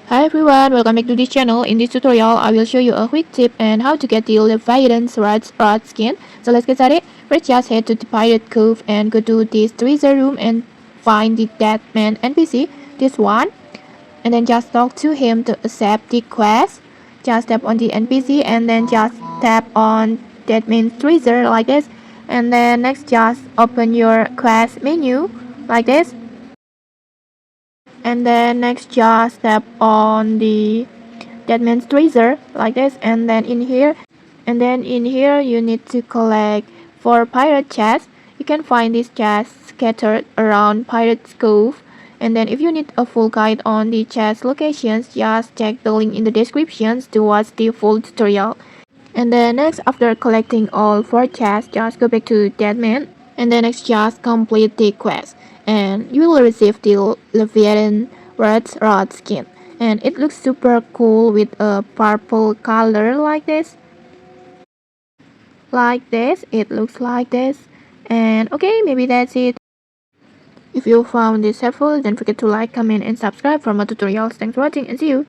Hi everyone, welcome back to this channel. In this tutorial, I will show you a quick tip and how to get the Leviathan rod skin. So let's get started. First, just head to the Pirate Cove and go to this treasure room and find the Dead Man NPC, this one. And then just talk to him to accept the quest. Just tap on the NPC and then just tap on Dead Man treasure like this. And then next, just open your quest menu like this. And then next just tap on the Dead Man's treasure like this, and then in here you need to collect 4 pirate chests. You can find these chests scattered around Pirate Cove. And then if you need a full guide on the chest locations, just check the link in the descriptions to watch the full tutorial. And then next, after collecting all 4 chests, just go back to Dead Man. And then next, just complete the quest. And you will receive the Leviathan rod skin. And it looks super cool with a purple color like this. It looks like this. And okay, maybe that's it. If you found this helpful, don't forget to like, comment, and subscribe for more tutorials. Thanks for watching and see you.